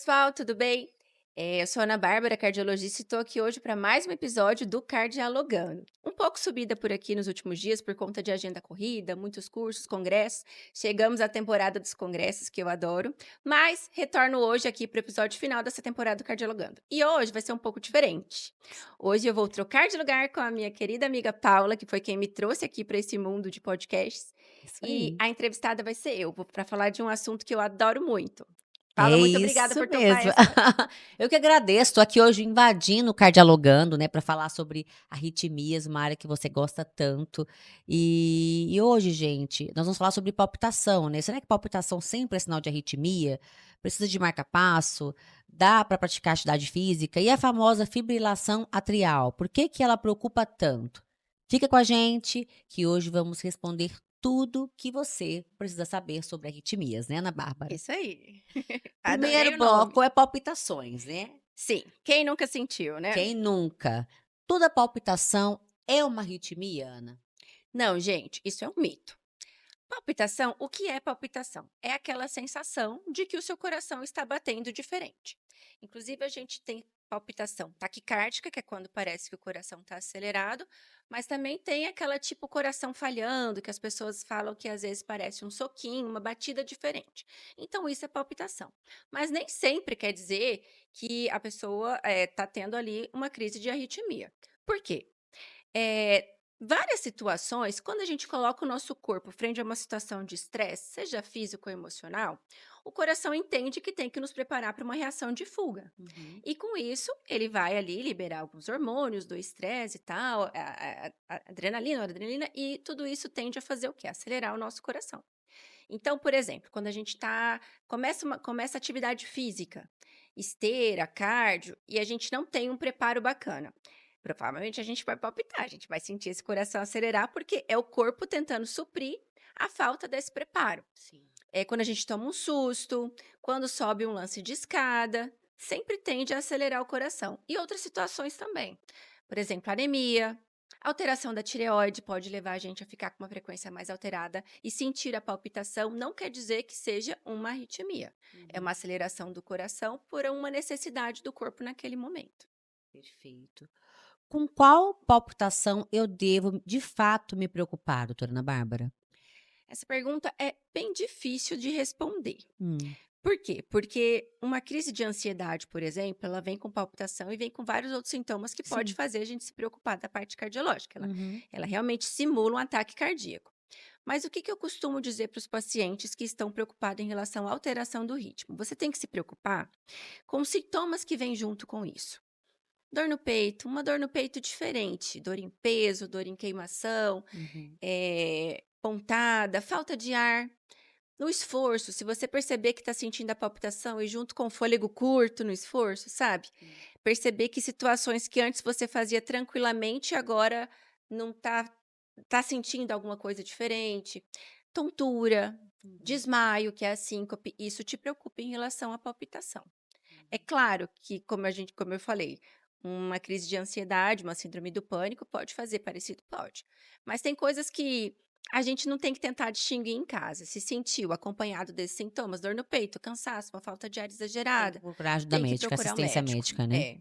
pessoal, tudo bem? Eu sou a Ana Bárbara, cardiologista, e estou aqui hoje para mais um episódio do Cardialogando. Um pouco subida por aqui nos últimos dias por conta de agenda corrida, muitos cursos, congressos. Chegamos à temporada dos congressos, que eu adoro, mas retorno hoje aqui para o episódio final dessa temporada do Cardialogando. E hoje vai ser um pouco diferente. Hoje eu vou trocar de lugar com a minha querida amiga Paula, que foi quem me trouxe aqui para esse mundo de podcasts. Isso E aí. a entrevistada vai ser eu, para falar de um assunto que eu adoro muito. É Paula, muito obrigada isso por topar mesmo. essa. Eu que agradeço, estou aqui hoje invadindo o Cardialogando, né, para falar sobre arritmias, uma área que você gosta tanto. E hoje, gente, nós vamos falar sobre palpitação, né. Será que palpitação sempre é sinal de arritmia? Precisa de marca-passo? Dá para praticar atividade física? E a famosa fibrilação atrial, por que que ela preocupa tanto? Fica com a gente, que hoje vamos responder tudo que você precisa saber sobre arritmias, né, Ana Bárbara? Isso aí. Primeiro Adorei o nome. bloco é palpitações, né. Sim, quem nunca sentiu, né? Quem nunca? Toda palpitação é uma arritmia, Ana? Não, gente, isso é um mito. Palpitação, o que é palpitação? É aquela sensação de que o seu coração está batendo diferente. Inclusive, a gente tem palpitação taquicárdica, que é quando parece que o coração está acelerado, mas também tem aquela tipo coração falhando, que as pessoas falam que às vezes parece um soquinho, uma batida diferente. Então, isso é palpitação. Mas nem sempre quer dizer que a pessoa está tendo ali uma crise de arritmia. Por quê? Várias situações, quando a gente coloca o nosso corpo frente a uma situação de estresse, seja físico ou emocional, o coração entende que tem que nos preparar para uma reação de fuga. Uhum. E com isso, ele vai ali liberar alguns hormônios do estresse e tal, a adrenalina, noradrenalina, e tudo isso tende a fazer o quê? Acelerar o nosso coração. Então, por exemplo, quando a gente começa atividade física, esteira, cardio, e a gente não tem um preparo bacana. Provavelmente a gente vai palpitar, a gente vai sentir esse coração acelerar, porque é o corpo tentando suprir a falta desse preparo. Sim. É quando a gente toma um susto, quando sobe um lance de escada, sempre tende a acelerar o coração. E outras situações também. Por exemplo, anemia, alteração da tireoide pode levar a gente a ficar com uma frequência mais alterada e sentir a palpitação não quer dizer que seja uma arritmia. É Uhum. uma aceleração do coração por uma necessidade do corpo naquele momento. Perfeito. Com qual palpitação eu devo, de fato, me preocupar, doutora Ana Bárbara? Essa pergunta é bem difícil de responder. Hum. Por quê? Porque uma crise de ansiedade, por exemplo, ela vem com palpitação e vem com vários outros sintomas que pode Sim. fazer a gente se preocupar da parte cardiológica. Ela, Uhum. ela realmente simula um ataque cardíaco. Mas o que que eu costumo dizer para os pacientes que estão preocupados em relação à alteração do ritmo? Você tem que se preocupar com os sintomas que vêm junto com isso. Dor no peito, uma dor no peito diferente, dor em peso, dor em queimação, Uhum. pontada, falta de ar. No esforço, se você perceber que está sentindo a palpitação e junto com o fôlego curto no esforço, sabe? Sim. Perceber que situações que antes você fazia tranquilamente, agora não tá sentindo alguma coisa diferente. Tontura, Uhum. desmaio, que é a síncope, isso te preocupa em relação à palpitação. É Uhum. claro que, como eu falei, uma crise de ansiedade, uma síndrome do pânico pode fazer parecido? Pode. Mas tem coisas que a gente não tem que tentar distinguir em casa. Se sentiu acompanhado desses sintomas, dor no peito, cansaço, uma falta de ar Tem que exagerada, procurar ajuda tem que médica, procurar o assistência médico. médica, né? É.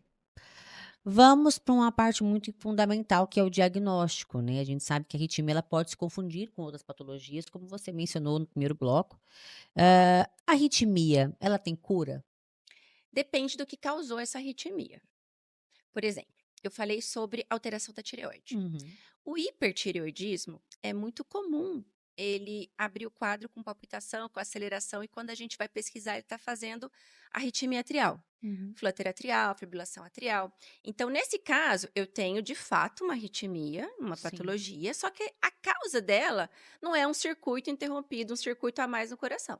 Vamos para uma parte muito fundamental, que é o diagnóstico, né. A gente sabe que a arritmia ela pode se confundir com outras patologias, como você mencionou no primeiro bloco. A arritmia, ela tem cura? Depende do que causou essa arritmia. Por exemplo, eu falei sobre alteração da tireoide. Uhum. O hipertireoidismo é muito comum ele abrir o quadro com palpitação, com aceleração, e quando a gente vai pesquisar, ele está fazendo arritmia atrial, Uhum. flutter atrial, fibrilação atrial. Então, nesse caso, eu tenho de fato uma arritmia, uma Sim. patologia, só que a causa dela não é um circuito interrompido, um circuito a mais no coração.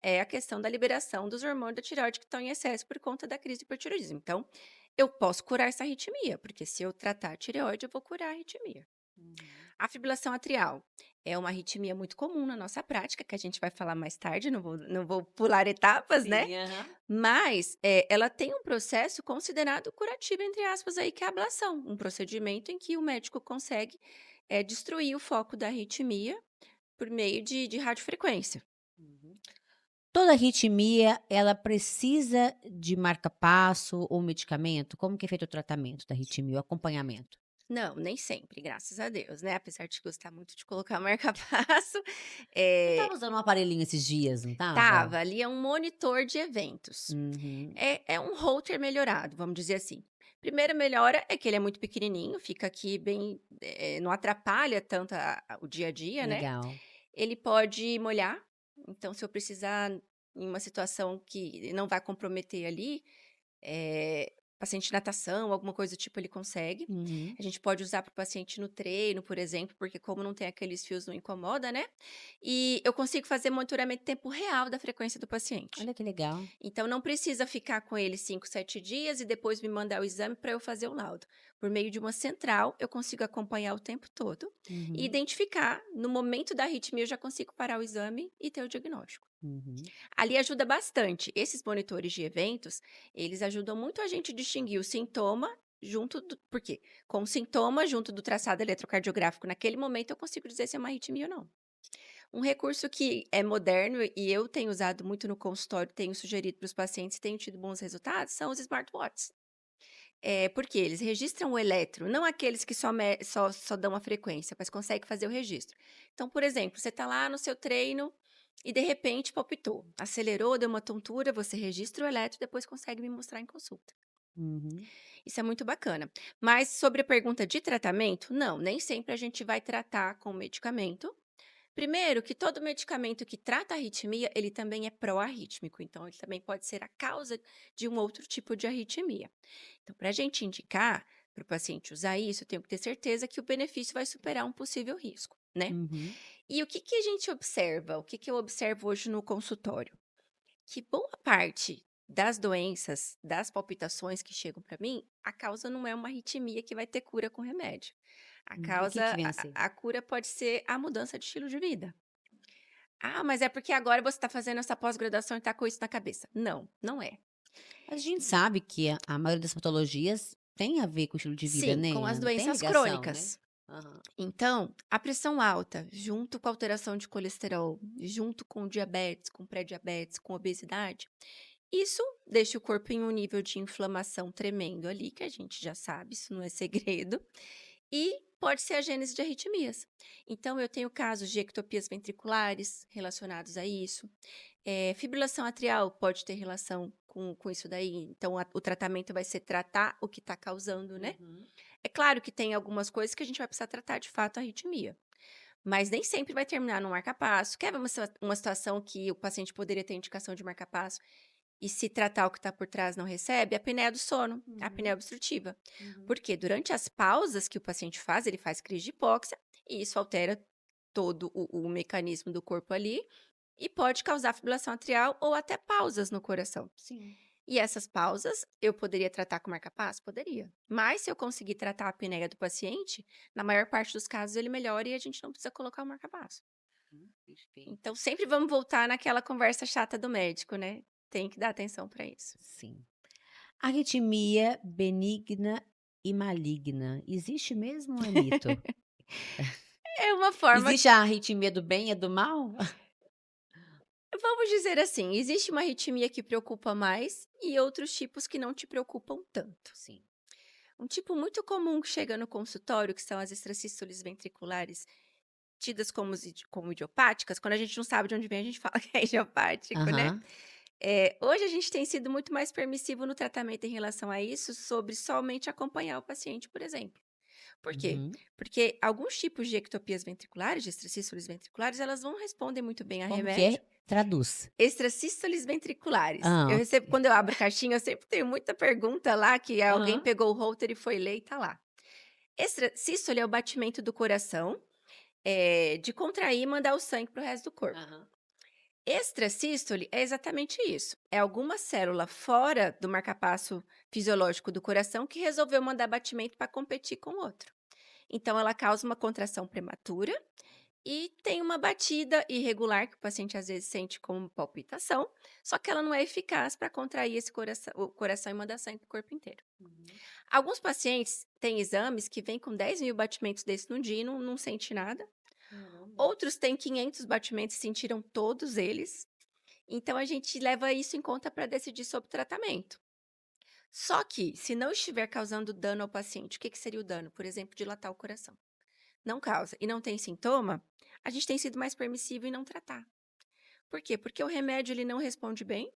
É a questão da liberação dos hormônios da tireoide que estão em excesso por conta da crise do hipertireoidismo. Então, eu posso curar essa arritmia, porque se eu tratar a tireoide, eu vou curar a arritmia. Uhum. A fibrilação atrial é uma arritmia muito comum na nossa prática, que a gente vai falar mais tarde, não vou pular etapas, né? Sim, aham. Mas ela tem um processo considerado curativo, entre aspas, aí, que é a ablação, um procedimento em que o médico consegue destruir o foco da arritmia por meio de radiofrequência. Uhum. Toda arritmia, ela precisa de marca-passo ou medicamento? Como que é feito o tratamento da arritmia, o acompanhamento? Não, nem sempre, graças a Deus, né, apesar de gostar muito de colocar marca-passo, Você eh, estava usando um aparelhinho esses dias, não estava? estava ali é um monitor de eventos. Uhum. É um holter melhorado, vamos dizer assim. Primeira melhora é que ele é muito pequenininho, fica aqui bem, não atrapalha tanto o dia a dia, né. Legal. Ele pode molhar, então se eu precisar em uma situação que não vai comprometer ali, paciente de natação, alguma coisa do tipo, ele consegue. Uhum. A gente pode usar para o paciente no treino, por exemplo, porque como não tem aqueles fios, não incomoda, né. E eu consigo fazer monitoramento em tempo real da frequência do paciente. Olha que legal. Então não precisa ficar com ele 5, 7 dias e depois me mandar o exame para eu fazer o laudo. Por meio de uma central, eu consigo acompanhar o tempo todo e Uhum, identificar, no momento da arritmia, eu já consigo parar o exame e ter o diagnóstico. uhum. Ali ajuda bastante. Esses monitores de eventos, eles ajudam muito a gente distinguir o sintoma junto do. Por quê? Com o sintoma junto do traçado eletrocardiográfico naquele momento, eu consigo dizer se é uma arritmia ou não. Um recurso que é moderno e eu tenho usado muito no consultório, tenho sugerido para os pacientes e tenho tido bons resultados, são os smartwatches. Porque eles registram o eletro, não aqueles que só dão a frequência, mas conseguem fazer o registro. Então, por exemplo, você está lá no seu treino e de repente palpitou, acelerou, deu uma tontura, você registra o eletro e depois consegue me mostrar em consulta. Uhum. Isso é muito bacana. Mas sobre a pergunta de tratamento, não, nem sempre a gente vai tratar com medicamento. Primeiro, que todo medicamento que trata a arritmia, ele também é pró-arrítmico, então ele também pode ser a causa de um outro tipo de arritmia. Então, para a gente indicar para o paciente usar isso, eu tenho que ter certeza que o benefício vai superar um possível risco, né? Uhum. E o que, que a gente observa? O que, que eu observo hoje no consultório? Que boa parte das doenças, das palpitações que chegam para mim, a causa não é uma arritmia que vai ter cura com remédio. A O que que causa, vem a ser? a cura pode ser a mudança de estilo de vida. Ah, mas é porque agora você está fazendo essa pós-graduação e está com isso na cabeça. Não, não é. A gente sabe que a maioria das patologias tem a ver com o estilo de vida, Sim, com as né, tem doenças ligação, né? crônicas. Aham. Então, a pressão alta, junto com a alteração de colesterol, junto com diabetes, com pré-diabetes, com obesidade, isso deixa o corpo em um nível de inflamação tremendo ali, que a gente já sabe, isso não é segredo, e pode ser a gênese de arritmias. Então, eu tenho casos de ectopias ventriculares relacionados a isso. Fibrilação atrial pode ter relação com isso daí. Então, o tratamento vai ser tratar o que está causando, né? Uhum. É claro que tem algumas coisas que a gente vai precisar tratar de fato a arritmia. Mas nem sempre vai terminar no marca-passo. Quer ver uma situação que o paciente poderia ter indicação de marca-passo e se tratar o que está por trás não recebe? A apneia do sono, a apneia Uhum. obstrutiva. Uhum. Porque durante as pausas que o paciente faz, ele faz crise de hipóxia e isso altera todo o mecanismo do corpo ali e pode causar fibrilação atrial ou até pausas no coração. Sim. E essas pausas, eu poderia tratar com marca-passo? Poderia. Mas se eu conseguir tratar a apneia do paciente, na maior parte dos casos ele melhora e a gente não precisa colocar o marca-passo. Perfeito. Então sempre vamos voltar naquela conversa chata do médico, né? Tem que dar atenção para isso. Sim. Arritmia benigna e maligna, existe mesmo ou é mito? É uma forma, Existe a arritmia do bem e a do mal? vamos dizer assim, existe uma arritmia que preocupa mais e outros tipos que não te preocupam tanto. Sim. Um tipo muito comum que chega no consultório, que são as extrasístoles ventriculares, tidas como idiopáticas, quando a gente não sabe de onde vem, a gente fala que é idiopático, né? Aham. Hoje a gente tem sido muito mais permissivo no tratamento em relação a isso, sobre somente acompanhar o paciente, por exemplo. Por quê? Uhum. Porque alguns tipos de ectopias ventriculares, de extracístoles ventriculares, elas não respondem muito bem a Como que é? remédio. Traduz. Extrasístoles ventriculares. Eu Ah, recebo, quando eu abro caixinha, eu sempre tenho muita pergunta lá que alguém aham. pegou o holter e foi ler e tá lá. Extrasístole é o batimento do coração, de contrair e mandar o sangue para o resto do corpo. Aham. Extrasístole é exatamente isso. É alguma célula fora do marcapasso fisiológico do coração que resolveu mandar batimento para competir com o outro. Então, ela causa uma contração prematura e tem uma batida irregular que o paciente às vezes sente como palpitação, só que ela não é eficaz para contrair o coração e mandar sangue para o corpo inteiro. Uhum. Alguns pacientes têm exames que vêm com 10.000 batimentos desse no dia e não sente nada. Caramba. Outros têm 500 batimentos e sentiram todos eles. Então a gente leva isso em conta para decidir sobre o tratamento. Só que, se não estiver causando dano ao paciente, o que que seria o dano? Por exemplo, dilatar o coração. Não causa e não tem sintoma, a gente tem sido mais permissivo em não tratar. Por quê? Porque o remédio ele não responde bem,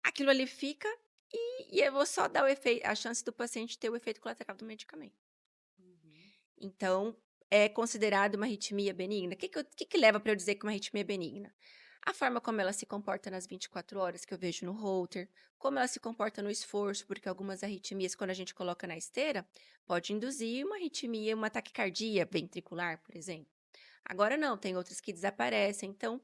aquilo ali fica e eu vou só dar o efeito, a chance do paciente ter o efeito colateral do medicamento. Uhum. Então, é considerado uma arritmia benigna. O que que leva para eu dizer que uma arritmia é benigna? A forma como ela se comporta nas 24 horas que eu vejo no Holter, como ela se comporta no esforço, porque algumas arritmias, quando a gente coloca na esteira, pode induzir uma arritmia, uma taquicardia ventricular, por exemplo. Agora não, tem outras que desaparecem. Então,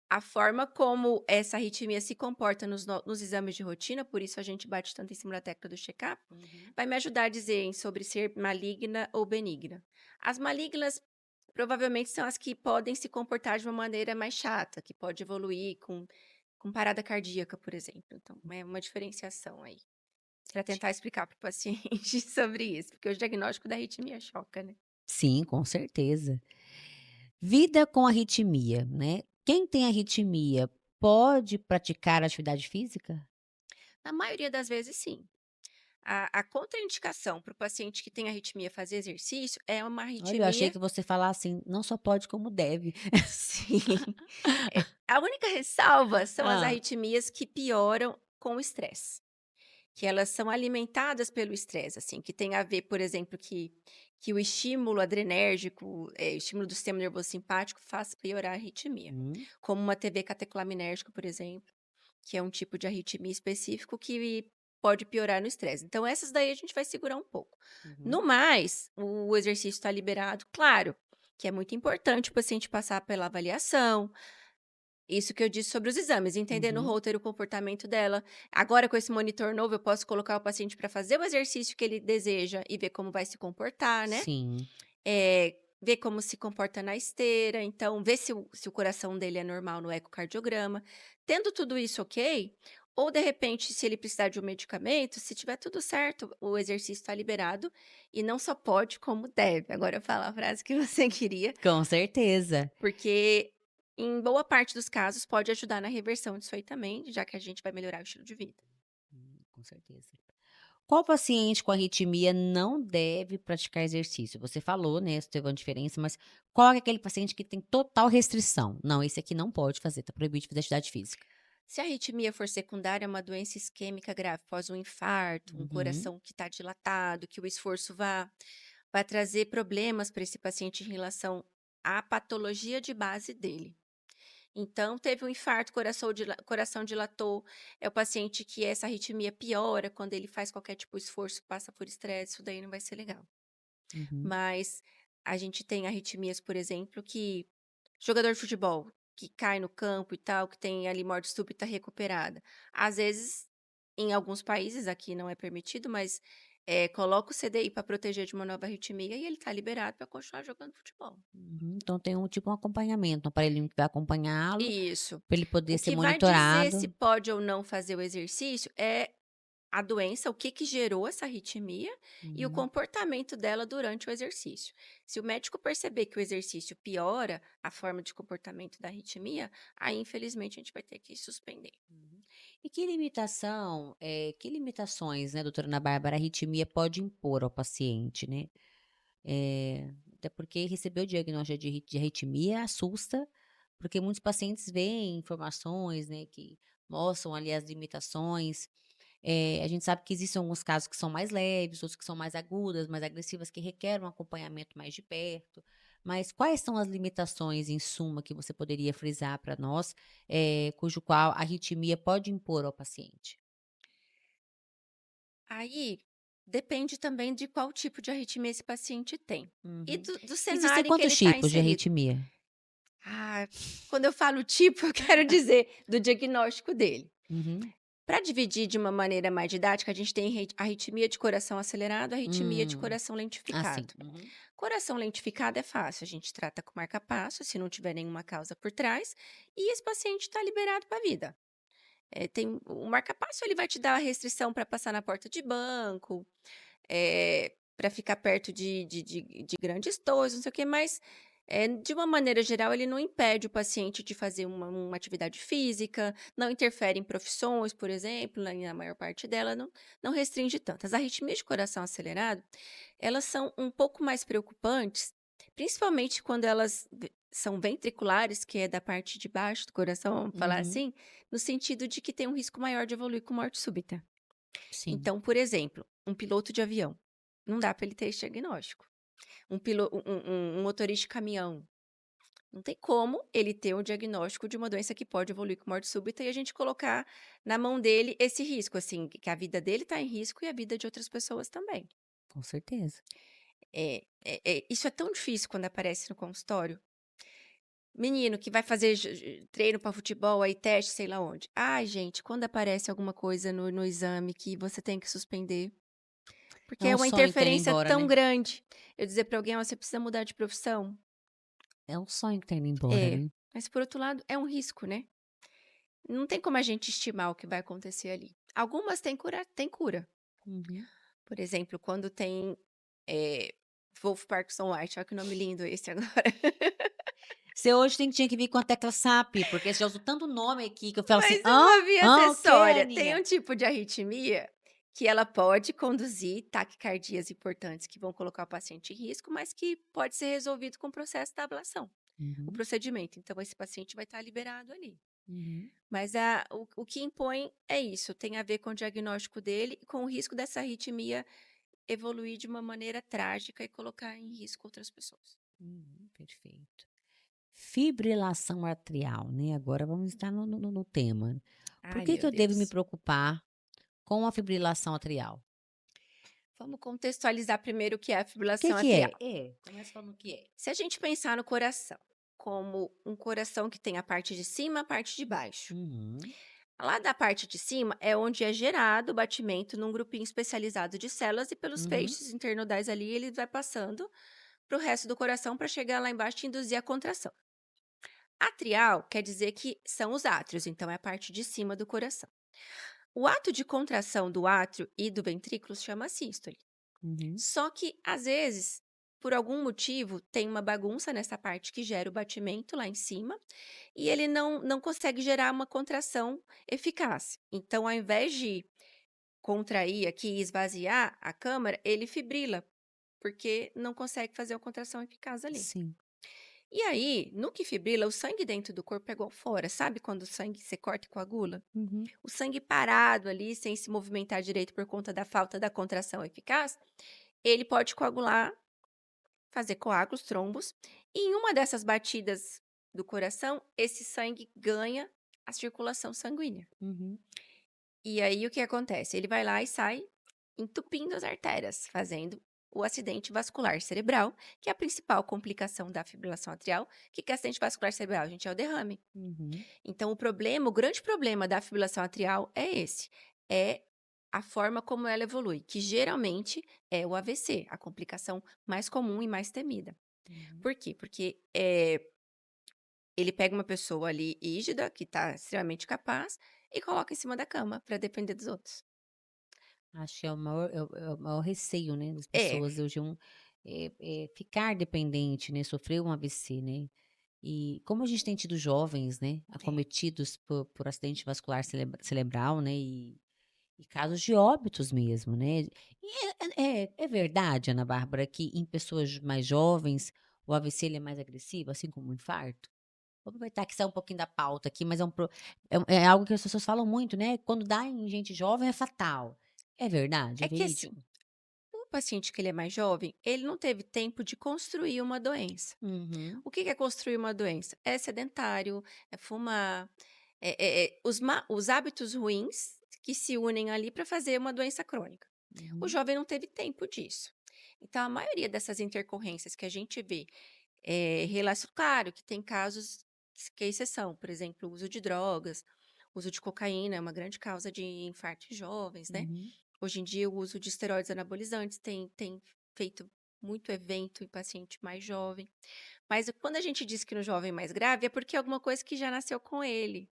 a forma como essa arritmia se comporta nos exames de rotina, por isso a gente bate tanto em cima da tecla do check-up, Uhum. vai me ajudar a dizer sobre ser maligna ou benigna. As malignas provavelmente são as que podem se comportar de uma maneira mais chata, que pode evoluir com parada cardíaca, por exemplo. Então, é uma diferenciação aí, para tentar explicar para o paciente sobre isso, porque o diagnóstico da arritmia choca, né? Sim, com certeza. Vida com arritmia, né. Quem tem arritmia pode praticar atividade física? Na maioria das vezes, sim. A contraindicação para o paciente que tem arritmia fazer exercício é uma Olha, eu achei arritmia. que você falar assim, não só pode como deve. Sim. A única ressalva são as Hã. arritmias que pioram com o estresse, que elas são alimentadas pelo estresse, assim, que tem a ver, por exemplo, que o estímulo adrenérgico, o estímulo do sistema nervoso simpático faz piorar a arritmia, Hum. como uma TB catecolamínérgica, por exemplo, que é um tipo de arritmia específico que pode piorar no estresse. Então essas daí a gente vai segurar um pouco. No Uhum. mais, o exercício está liberado, claro, que é muito importante o paciente passar pela avaliação, isso que eu disse sobre os exames, entender no Uhum. holter o comportamento dela. Agora com esse monitor novo eu posso colocar o paciente para fazer o exercício que ele deseja e ver como vai se comportar, né? Sim. Ver como se comporta na esteira, então ver se o coração dele é normal no ecocardiograma. Tendo tudo isso ok, ou de repente, se ele precisar de um medicamento, se tiver tudo certo, o exercício está liberado e não só pode, como deve. Agora eu falo a frase que você queria, Com certeza. porque em boa parte dos casos pode ajudar na reversão disso aí também, já que a gente vai melhorar o estilo de vida. Com certeza. Qual paciente com arritmia não deve praticar exercício? Você falou, né, você teve uma diferença, mas qual é aquele paciente que tem total restrição? "Não, esse aqui não pode fazer, tá proibido de fazer atividade física". Se a arritmia for secundária a uma doença isquêmica grave, após um infarto, um Uhum. coração que está dilatado, que o esforço vai trazer problemas para esse paciente em relação à patologia de base dele. Então, teve um infarto, coração dilatou, é o paciente que essa arritmia piora quando ele faz qualquer tipo de esforço, passa por estresse, isso daí não vai ser legal. Uhum. Mas a gente tem arritmias, por exemplo, que jogador de futebol que cai no campo e tal, que tem ali morte súbita recuperada. Às vezes, em alguns países, aqui não é permitido, mas coloca o CDI para proteger de uma nova arritmia e ele tá liberado para continuar jogando futebol. Uhum. Então tem um tipo um acompanhamento, um aparelhinho que vai acompanhá-lo, Isso. para ele poder O ser que vai dizer se monitorado. pode ou não fazer o exercício é a doença, o que que gerou essa arritmia e o Uhum. comportamento dela durante o exercício. Se o médico perceber que o exercício piora a forma de comportamento da arritmia, aí infelizmente a gente vai ter que suspender. Uhum. E que limitações, né, doutora Ana Bárbara, a arritmia pode impor ao paciente, né? Até porque receber o diagnóstico de arritmia assusta, porque muitos pacientes veem informações, né, que mostram ali as limitações. A gente sabe que existem alguns casos que são mais leves, outros que são mais agudas, mais agressivas, que requerem um acompanhamento mais de perto. Mas quais são as limitações, em suma, que você poderia frisar para nós, cujo qual a arritmia pode impor ao paciente? Aí depende também de qual tipo de arritmia esse paciente tem e Uhum. do Existem cenário em que ele quantos está tipos de inserido. arritmia? Ah, quando eu falo tipo, eu quero dizer do diagnóstico dele. Uhum. Para dividir de uma maneira mais didática, a gente tem arritmia de coração acelerado, arritmia de Hum, coração assim. lentificado. Uhum. Coração lentificado é fácil, a gente trata com marca-passo, se não tiver nenhuma causa por trás, e esse paciente está liberado para a vida. O marca-passo ele vai te dar a restrição para passar na porta de banco, para ficar perto de grandes torres, não sei o quê, mas De uma maneira geral, ele não impede o paciente de fazer uma atividade física, não interfere em profissões, por exemplo, na maior parte dela, não restringe tanto. As arritmias de coração acelerado, elas são um pouco mais preocupantes, principalmente quando elas são ventriculares, que é da parte de baixo do coração, vamos falar Uhum, assim, no sentido de que tem um risco maior de evoluir com morte súbita. sim. Então, por exemplo, um piloto de avião, não dá para ele ter esse diagnóstico. Um motorista de caminhão, não tem como ele ter um diagnóstico de uma doença que pode evoluir com morte súbita e a gente colocar na mão dele esse risco, assim, que a vida dele está em risco e a vida de outras pessoas também. Com certeza. Isso é tão difícil quando aparece no consultório. Menino que vai fazer treino para futebol, aí teste, sei lá onde. Ai, gente, quando aparece alguma coisa no exame que você tem que suspender, É porque é um uma sonho ter ele interferência embora, tão né. grande. Eu dizer para alguém: "Ó, você precisa mudar de profissão". É um sonho ter ele embora, É, né. mas por outro lado é um risco, né. Não tem como a gente estimar o que vai acontecer ali. Algumas têm cura. Uhum. Por exemplo, quando tem, eh, Wolff Parkinson White, olha que nome lindo esse agora. Você hoje tinha que vir com a tecla SAP, porque você já usou tanto nome aqui que eu falo assim: Mas "Hã? uma via Hã, o quê, acessória. Tem um Aninha?" tipo de arritmia que ela pode conduzir taquicardias importantes que vão colocar o paciente em risco, mas que pode ser resolvido com o processo da ablação, o Uhum, procedimento. Então esse paciente vai estar liberado ali. uhum. Mas o que impõe é isso, tem a ver com o diagnóstico dele e com o risco dessa arritmia evoluir de uma maneira trágica e colocar em risco outras pessoas. Perfeito. Fibrilação atrial, né, agora vamos estar no tema. Por Ai, que que meu eu devo me Deus. preocupar com a fibrilação atrial? Vamos contextualizar primeiro o que é a O que fibrilação que é? atrial. Começa falando o que é. Se a gente pensar no coração como um coração que tem a parte de cima e a parte de baixo. Uhum, Lá da parte de cima é onde é gerado o batimento num grupinho especializado de células e pelos uhum, feixes internodais ali ele vai passando para o resto do coração para chegar lá embaixo e induzir a contração. Atrial quer dizer que são os átrios, então é a parte de cima do coração. O ato de contração do átrio e do ventrículo se chama sístole. uhum. Só que, às vezes, por algum motivo, tem uma bagunça nessa parte que gera o batimento lá em cima e ele não consegue gerar uma contração eficaz. Então, ao invés de contrair aqui e esvaziar a câmara, ele fibrila, porque não consegue fazer uma contração eficaz ali. Sim. E aí, no que fibrila, o sangue dentro do corpo é igual fora. Sabe quando o sangue se corta e coagula? Uhum. O sangue parado ali, sem se movimentar direito por conta da falta da contração eficaz, ele pode coagular, fazer coágulos, trombos, e em uma dessas batidas do coração, esse sangue ganha a circulação sanguínea. Uhum. E aí o que acontece? Ele vai lá e sai entupindo as artérias, fazendo o acidente vascular cerebral, que é a principal complicação da fibrilação atrial. O que que é acidente vascular cerebral, gente? É o derrame. Uhum. Então, o grande problema da fibrilação atrial é esse, é a forma como ela evolui, que geralmente é o AVC, a complicação mais comum e mais temida. Uhum. Por quê? Porque ele pega uma pessoa ali rígida, que está extremamente capaz, e coloca em cima da cama para depender dos outros. Acho que é o maior receio, né, das É, pessoas hoje, ficar dependente, né, sofrer um AVC, né. E como a gente tem tido jovens, né, é. acometidos por acidente vascular cerebral, né, e casos de óbitos mesmo, né. E é verdade, Ana Bárbara, que em pessoas mais jovens o AVC ele é mais agressivo, assim como o infarto? Vou aproveitar que saiu um pouquinho da pauta aqui, mas é algo que as pessoas falam muito, né, quando dá em gente jovem é fatal. É verdade? É É que assim, verídico? o paciente que ele é mais jovem, ele não teve tempo de construir uma doença. Uhum, O que que é construir uma doença? É sedentário, é fumar, os hábitos ruins que se unem ali para fazer uma doença crônica. O uhum, jovem não teve tempo disso. Então, a maioria dessas intercorrências que a gente vê, claro que tem casos que é exceção, por exemplo, o uso de drogas, o uso de cocaína é uma grande causa de infarto em jovens, né? uhum. Hoje em dia, o uso de esteroides anabolizantes tem feito muito evento em paciente mais jovem. Mas quando a gente diz que no jovem mais grave, é porque é alguma coisa que já nasceu com ele.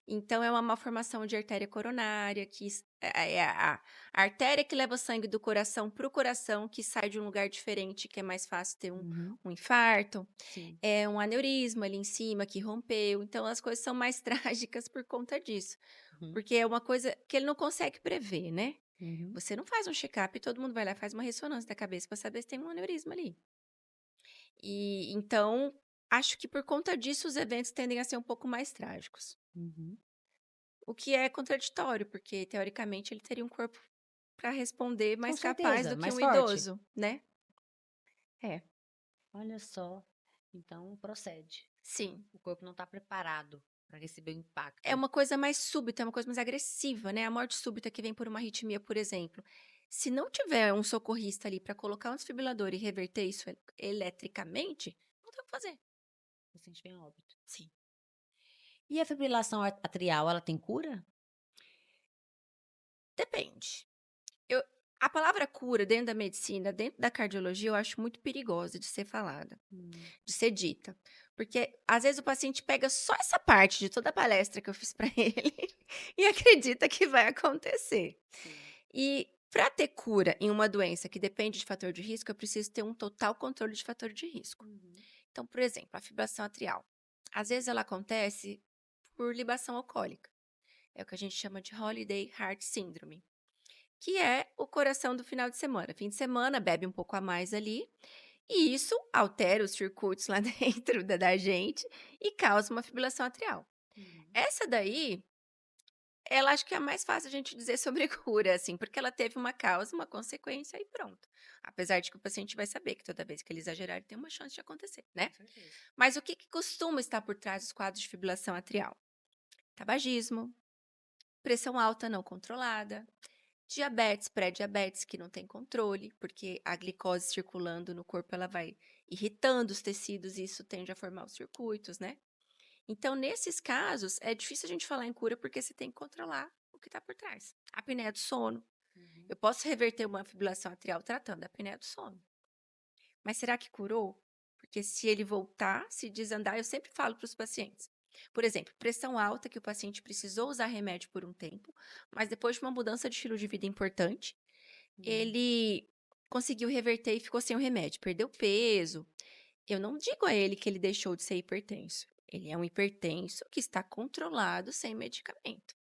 Então é uma malformação de artéria coronária, é a artéria que leva o sangue do coração para o coração, que sai de um lugar diferente, que é mais fácil ter Uhum. um infarto. Sim. É um aneurisma ali em cima que rompeu. Então as coisas são mais trágicas por conta disso. Uhum. Porque é uma coisa que ele não consegue prever, né? Uhum. Você não faz um check-up e todo mundo vai lá e faz uma ressonância da cabeça para saber se tem um aneurisma ali. E então, acho que por conta disso os eventos tendem a ser um pouco mais trágicos. Uhum. O que é contraditório, porque teoricamente ele teria um corpo para responder Com mais capaz certeza, do que mais um forte. idoso, né? É, Olha só, então procede. sim. O corpo não está preparado para receber o É impacto. uma coisa mais súbita, é uma coisa mais agressiva, né? A morte súbita que vem por uma arritmia, por exemplo. Se não tiver um socorrista ali para colocar um desfibrilador e reverter isso eletricamente, não tem o que fazer. O paciente vem a óbito. Sim. E a fibrilação atrial, ela tem cura? Depende. Eu a palavra cura dentro da medicina, dentro da cardiologia, eu acho muito perigosa de ser falada, Hum. de ser dita. Porque às vezes o paciente pega só essa parte de toda a palestra que eu fiz para ele e acredita que vai acontecer. Sim. E para ter cura em uma doença que depende de fator de risco, eu preciso ter um total controle de fator de risco. Uhum. Então, por exemplo, a fibração atrial. Às vezes ela acontece por libação alcoólica. É o que a gente chama de Holiday Heart Syndrome, que é o coração do final de semana. Fim de semana, bebe um pouco a mais ali, e isso altera os circuitos lá dentro da gente e causa uma fibrilação atrial. Uhum. Essa daí, ela acho que é a mais fácil a gente dizer sobre cura, assim, porque ela teve uma causa, uma consequência e pronto. Apesar de que o paciente vai saber que toda vez que ele exagerar, ele tem uma chance de acontecer, Com né? certeza. Mas o que, que costuma estar por trás dos quadros de fibrilação atrial? Tabagismo, pressão alta não controlada, diabetes, pré-diabetes que não tem controle, porque a glicose circulando no corpo ela vai irritando os tecidos e isso tende a formar os circuitos, né? Então, nesses casos, é difícil a gente falar em cura porque você tem que controlar o que está por trás. A apneia do sono. Uhum. Eu posso reverter uma fibrilação atrial tratando a apneia do sono. Mas será que curou? Porque se ele voltar, se desandar, eu sempre falo para os pacientes. Por exemplo, pressão alta, que o paciente precisou usar remédio por um tempo, mas depois de uma mudança de estilo de vida importante, Uhum. ele conseguiu reverter e ficou sem o remédio, perdeu peso. Eu não digo a ele que ele deixou de ser hipertenso. Ele é um hipertenso que está controlado sem medicamento,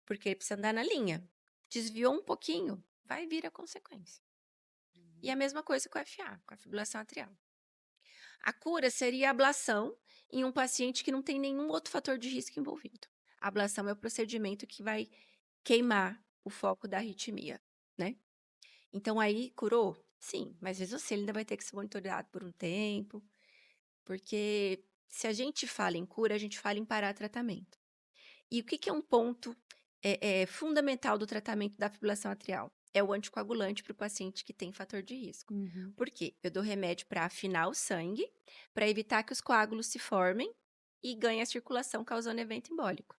porque ele precisa andar na linha. Desviou um pouquinho, vai vir a consequência. E Uhum. a mesma coisa com a FA, com a fibrilação atrial. A cura seria a ablação em um paciente que não tem nenhum outro fator de risco envolvido. A ablação é o procedimento que vai queimar o foco da arritmia, né? Então aí curou? Sim, mas mesmo assim ele ainda vai ter que ser monitorado por um tempo, porque se a gente fala em cura, a gente fala em parar tratamento. E o que, que é um ponto fundamental do tratamento da fibrilação atrial? É o anticoagulante para o paciente que tem fator de risco. Uhum. Por quê? Eu dou remédio para afinar o sangue, para evitar que os coágulos se formem e ganhem a circulação, causando evento embólico,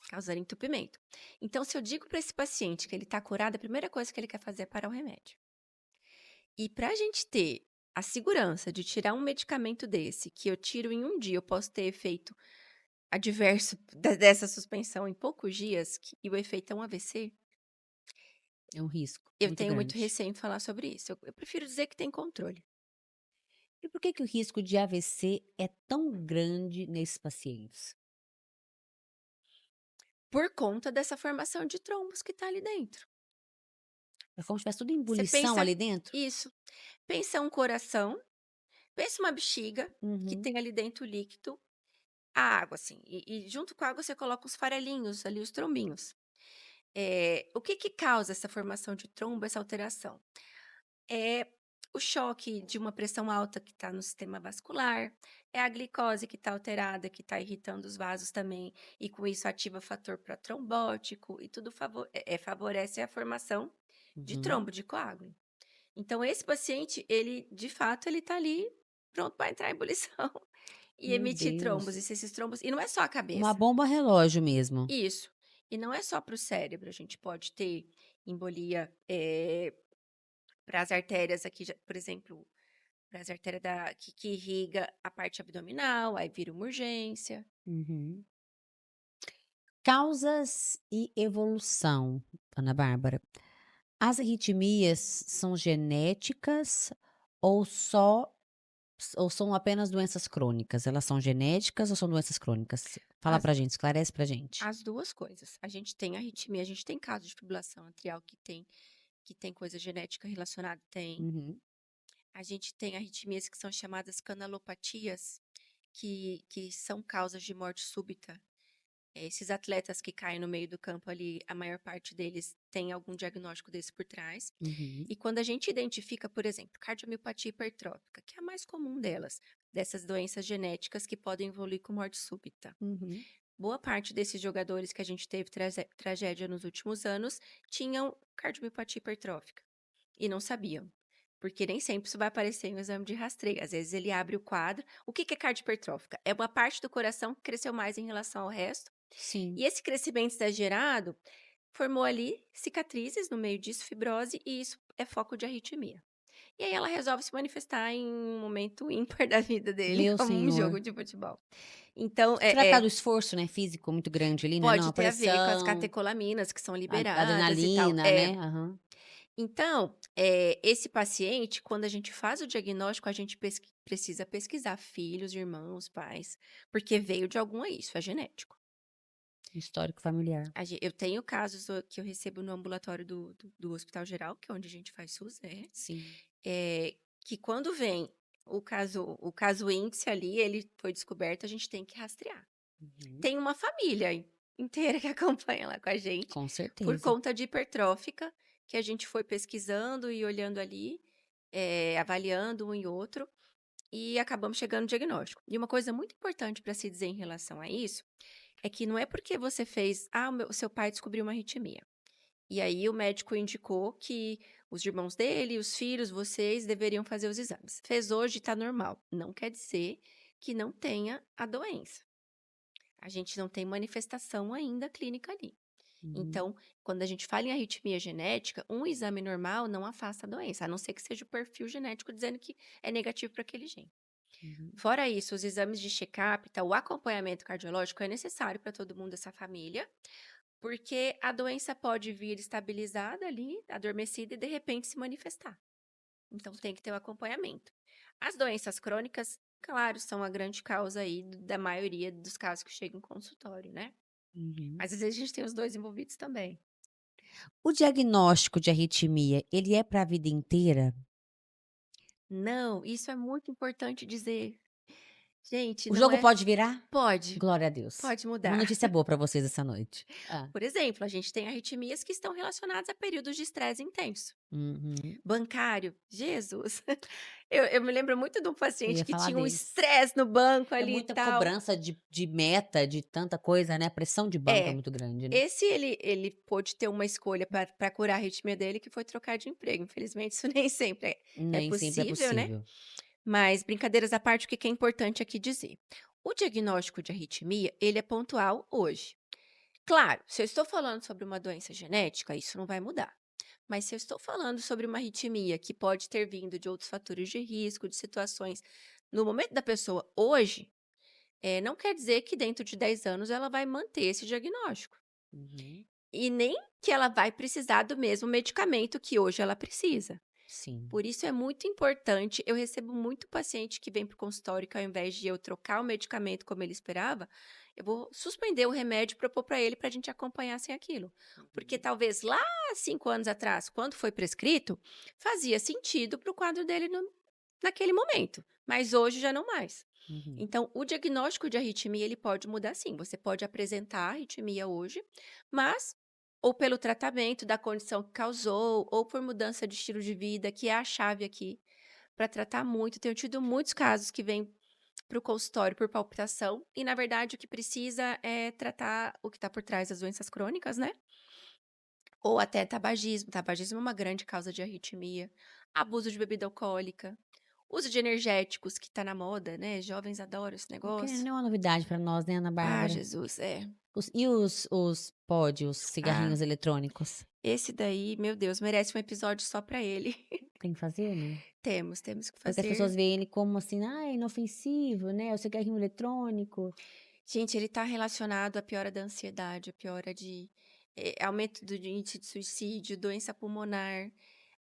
causando entupimento. Então, se eu digo para esse paciente que ele está curado, a primeira coisa que ele quer fazer é parar o remédio. E para a gente ter a segurança de tirar um medicamento desse, que eu tiro em um dia, eu posso ter efeito adverso dessa suspensão em poucos dias, e o efeito é um AVC, É um risco eu muito tenho muito grande. receio em falar sobre isso. Eu prefiro dizer que tem controle. E por que que o risco de AVC é tão grande nesses pacientes? Por conta dessa formação de trombos que está ali dentro. É como se tivesse tudo em Você ebulição pensa ali dentro? isso. Pensa um coração, pensa uma bexiga que Uhum. tem ali dentro o líquido, a água, assim. E junto com a água você coloca os farelinhos ali, os trombinhos. O que que causa essa formação de trombo, essa alteração? É o choque de uma pressão alta que está no sistema vascular, é a glicose que está alterada, que está irritando os vasos também, e com isso ativa fator trombótico e tudo favorece a formação de Uhum. trombo, de coágulo. Então, esse paciente, ele, de fato, ele tá ali pronto para entrar em ebulição e Meu emitir trombos. Deus. E se esses trombos. E não é só a Uma cabeça. bomba relógio mesmo. Isso. E não é só para o cérebro. A gente pode ter embolia para as artérias aqui, por exemplo, para as artérias que irriga a parte abdominal, aí vira uma urgência. Uhum. Causas e evolução, Ana Bárbara. As arritmias são genéticas ou só ou são apenas doenças crônicas? Elas são genéticas ou são doenças crônicas? Fala As pra gente, esclarece pra gente. as 2 coisas. A gente tem arritmia, a gente tem casos de fibrilação atrial que tem coisa genética relacionada? Tem. Uhum, A gente tem arritmias que são chamadas canalopatias, que são causas de morte súbita. Esses atletas que caem no meio do campo ali, a maior parte deles tem algum diagnóstico desse por trás. uhum, E quando a gente identifica, por exemplo, cardiomiopatia hipertrófica, que é a mais comum delas, dessas doenças genéticas que podem evoluir com morte súbita. uhum. Boa parte desses jogadores que a gente teve tragédia nos últimos anos tinham cardiomiopatia hipertrófica e não sabiam. Porque nem sempre isso vai aparecer em um exame de rastreio. Às vezes ele abre o quadro. O que que é cardio hipertrófica? É uma parte do coração que cresceu mais em relação ao resto. Sim. E esse crescimento exagerado formou ali cicatrizes no meio disso, fibrose, e isso é foco de arritmia. E aí ela resolve se manifestar em um momento ímpar da vida dele, Meu como um jogo senhor. de futebol. Então, Será por causa do esforço, né, físico muito grande ali, né, não, pode a ter a ver com as pressão, catecolaminas que são a liberadas e tal. adrenalina, né, aham. Então, esse paciente, quando a gente faz o diagnóstico, a gente precisa pesquisar filhos, irmãos, pais, porque veio de algum aí, isso é genético. Histórico familiar. Eu tenho casos que eu recebo no ambulatório do Hospital Geral, que é onde a gente faz SUS, né? Sim. Que quando vem o caso índice ali, ele foi descoberto, a gente tem que rastrear. Uhum. Tem uma família inteira que acompanha lá com a gente, Com por certeza. conta de hipertrófica, que a gente foi pesquisando e olhando ali, avaliando um e outro, e acabamos chegando no diagnóstico. E uma coisa muito importante para se dizer em relação a isso, é que não é porque você fez, o seu pai descobriu uma arritmia. E aí o médico indicou que os irmãos dele, os filhos, vocês deveriam fazer os exames. Fez hoje, está normal. Não quer dizer que não tenha a doença. A gente não tem manifestação ainda clínica ali. Uhum, Então, quando a gente fala em arritmia genética, um exame normal não afasta a doença, a não ser que seja o perfil genético dizendo que é negativo para aquele gene. uhum, Fora isso, os exames de check-up, tá, o acompanhamento cardiológico é necessário para todo mundo dessa família, porque a doença pode vir estabilizada ali, adormecida e de repente se manifestar. Então tem que ter o acompanhamento. As doenças crônicas, claro, são a grande causa aí da maioria dos casos que chegam em consultório, né? uhum. Mas às vezes a gente tem os dois envolvidos também. O diagnóstico de arritmia, ele é para a vida inteira? Não, isso é muito importante dizer. Gente, O não jogo é. pode virar? Pode, Glória a Deus. pode Uma mudar. notícia boa para vocês essa noite. Ah. Por exemplo, a gente tem arritmias que estão relacionadas a períodos de estresse intenso. Uhum. Bancário, Jesus! Eu me lembro muito de um Eu paciente ia que falar tinha um dele. estresse no banco É ali e muita tal. cobrança de meta, de tanta coisa, né, a pressão de banco é É, muito grande, né. esse ele pôde ter uma escolha para curar a arritmia dele, que foi trocar de emprego. Infelizmente, isso nem sempre é Nem sempre é possível, né? possível. Mas brincadeiras à parte, o que que é importante aqui dizer? O diagnóstico de arritmia, ele é pontual hoje. Claro, se eu estou falando sobre uma doença genética, isso não vai mudar. Mas se eu estou falando sobre uma arritmia que pode ter vindo de outros fatores de risco, de situações no momento da pessoa hoje, não quer dizer que dentro de 10 anos ela vai manter esse diagnóstico. Uhum. E nem que ela vai precisar do mesmo medicamento que hoje ela precisa. Sim. Por isso é muito importante. Eu recebo muito paciente que vem para o consultório que ao invés de eu trocar o medicamento como ele esperava, eu vou suspender o remédio para pôr para ele para a gente acompanhar sem aquilo. Porque Uhum. talvez lá 5 anos atrás, quando foi prescrito, fazia sentido para o quadro dele naquele momento, mas hoje já não mais. Uhum. Então, o diagnóstico de arritmia ele pode mudar sim. Você pode apresentar arritmia hoje, mas ou pelo tratamento da condição que causou, ou por mudança de estilo de vida, que é a chave aqui para tratar muito. Tenho tido muitos casos que vêm para o consultório por palpitação, e na verdade o que precisa é tratar o que está por trás das doenças crônicas, né? Ou até tabagismo. Tabagismo é uma grande causa de arritmia. Abuso de bebida alcoólica. Uso de energéticos, que tá na moda, né? Jovens adoram esse O que não negócio. é uma novidade para nós, né, Ana Ah, Bárbara. Jesus, é. Os pod, os Ah, cigarrinhos eletrônicos, esse daí, meu Deus, merece um episódio só pra ele. tem que fazer, né? Temos que Porque as pessoas fazer. veem ele como assim: "Ah, é inofensivo, né, o cigarrinho eletrônico". Gente, ele está relacionado à piora da ansiedade, à piora de aumento do índice de suicídio, doença pulmonar.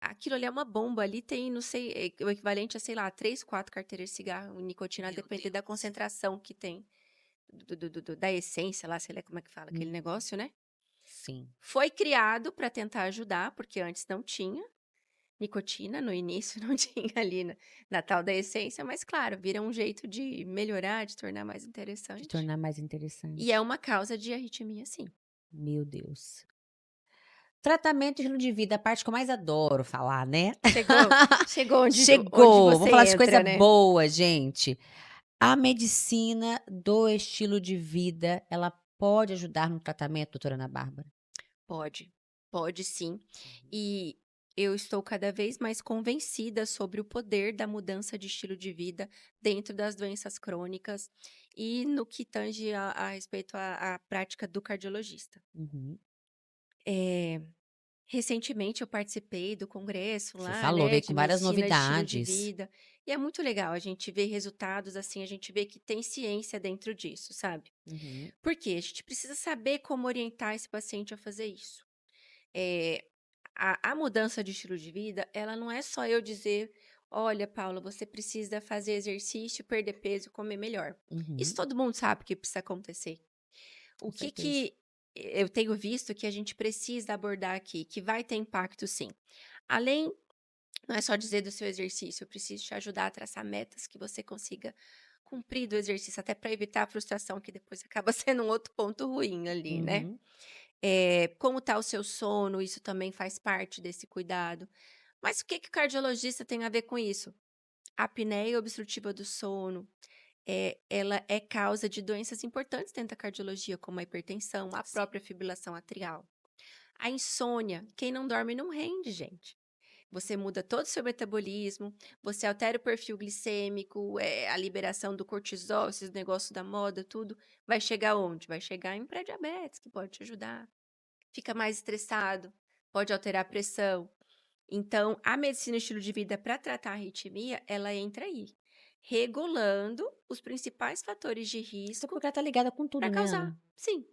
Aquilo ali é uma bomba. Ali tem, não sei, o equivalente a, sei lá, 3, 4 carteiras de cigarro, nicotina, a Meu depender da Deus. concentração que tem, da essência lá, sei lá como é que fala aquele Hum, negócio, né? sim. Foi criado para tentar ajudar, porque antes não tinha nicotina, no início não tinha ali na tal da essência, mas claro, vira um jeito de melhorar, de tornar mais De interessante. tornar mais E é interessante. uma causa de arritmia, sim. Meu Deus. Tratamento e estilo de vida, a parte que eu mais adoro falar, né. Chegou chegou onde Chegou, você vamos falar de coisa entra, né. boa, gente. A medicina do estilo de vida, ela pode ajudar no tratamento, doutora Ana Bárbara? Pode, pode sim. Uhum. E eu estou cada vez mais convencida sobre o poder da mudança de estilo de vida dentro das doenças crônicas e no que tange a respeito à prática do cardiologista. Uhum. Eh, recentemente eu participei do congresso Você lá, falou, né, veio de com várias medicina e estilo de novidades. vida, e é muito legal a gente ver resultados, assim, a gente vê que tem ciência dentro disso, sabe. Uhum. Por quê? A gente precisa saber como orientar esse paciente a fazer isso. Eh, a mudança de estilo de vida, ela não é só eu dizer: "Olha, Paula, você precisa fazer exercício, perder peso, comer melhor". Isso Uhum. todo mundo sabe que precisa acontecer. O Com que certeza. que eu tenho visto que a gente precisa abordar aqui, que vai ter impacto sim. Além não é só dizer do seu exercício, eu preciso te ajudar a traçar metas que você consiga cumprir do exercício, até para evitar a frustração, que depois acaba sendo um outro ponto ruim ali, né. Uhum. Como está o seu sono, isso também faz parte desse cuidado. Mas o que que o cardiologista tem a ver com isso? A apneia obstrutiva do sono, ela é causa de doenças importantes dentro da cardiologia, como a hipertensão, a Sim. própria fibrilação atrial. A insônia, quem não dorme não rende, gente. Você muda todo o seu metabolismo, você altera o perfil glicêmico, a liberação do cortisol, esses negócios da moda, tudo. Vai chegar onde? Vai chegar em pré-diabetes, que pode te ajudar. Fica mais estressado, pode alterar a pressão. Então, a medicina estilo de vida para tratar a arritmia, ela entra aí, regulando os principais fatores de Até risco porque ela tá ligada com tudo, para né, causar. Ana? Sim,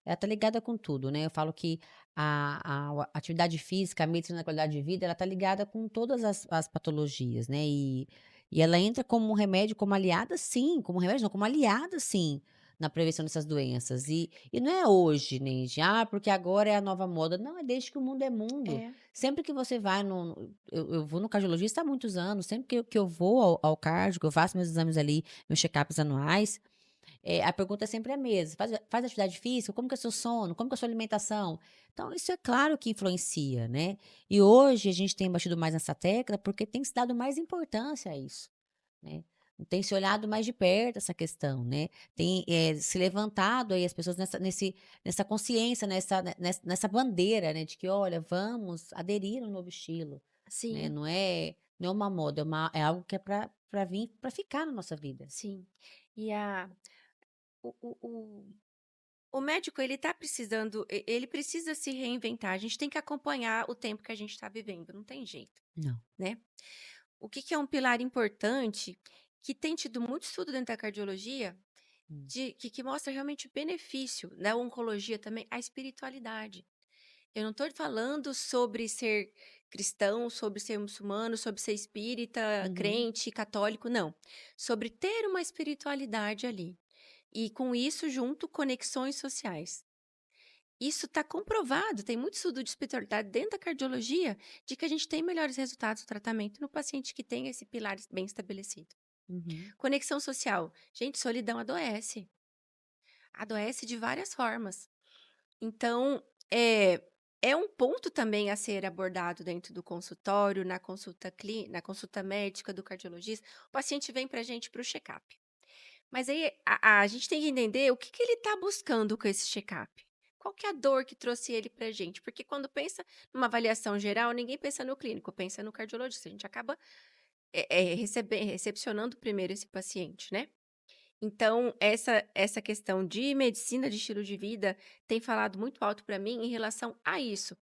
Ela tá ligada com tudo, né. Eu falo que a atividade física, a medicina da qualidade de vida, ela tá ligada com todas as patologias, né, e ela entra como um remédio, como aliada sim, como remédio não, como aliada sim, na prevenção dessas doenças. E não é hoje, nem de: "Ah, porque agora é a nova moda", não, é desde que o mundo é mundo. é. Sempre que você vai eu vou no cardiologista há muitos anos, sempre que eu vou ao cardio, que eu faço meus exames ali, meus check-ups anuais, a pergunta é sempre a mesma: "Faz atividade física? Como que é o seu sono? Como que é a sua alimentação?". Então isso é claro que influencia, né. E hoje a gente tem batido mais nessa tecla, porque tem se dado mais importância a isso, né. Tem se olhado mais de perto essa questão, né. Tem, se levantado aí as pessoas nessa consciência, nessa bandeira, né, de que: "Olha, vamos aderir a um novo estilo", né. Sim, Não é uma moda, é algo que é para vir para ficar na nossa vida. sim. E a o o o o médico, ele tá precisando ele precisa se reinventar, a gente tem que acompanhar o tempo que a gente está vivendo, não tem jeito, Não. né. O que que é um pilar importante, que tem tido muito estudo dentro da cardiologia, Hum. que mostra realmente o benefício, da oncologia também, a espiritualidade. Eu não estou falando sobre ser cristão, sobre ser muçulmano, sobre ser espírita, Uhum. crente, católico, não. Sobre ter uma espiritualidade ali. E com isso, junto, conexões sociais. Isso está comprovado, tem muito estudo de espiritualidade dentro da cardiologia, de que a gente tem melhores resultados no tratamento no paciente que tem esse pilar bem estabelecido. Uhum. Conexão social. Gente, solidão adoece. Adoece de várias formas. Então, é um ponto também a ser abordado dentro do consultório, na consulta médica do cardiologista. O paciente vem para a gente para o check-up. Mas aí a gente tem que entender o que que ele está buscando com esse check-up. Qual que é a dor que trouxe ele para a gente? Porque quando pensa numa avaliação geral, ninguém pensa no clínico, pensa no cardiologista. A gente acaba recepcionando primeiro esse paciente, né? Então, essa questão de medicina de estilo de vida tem falado muito alto para mim em relação a isso.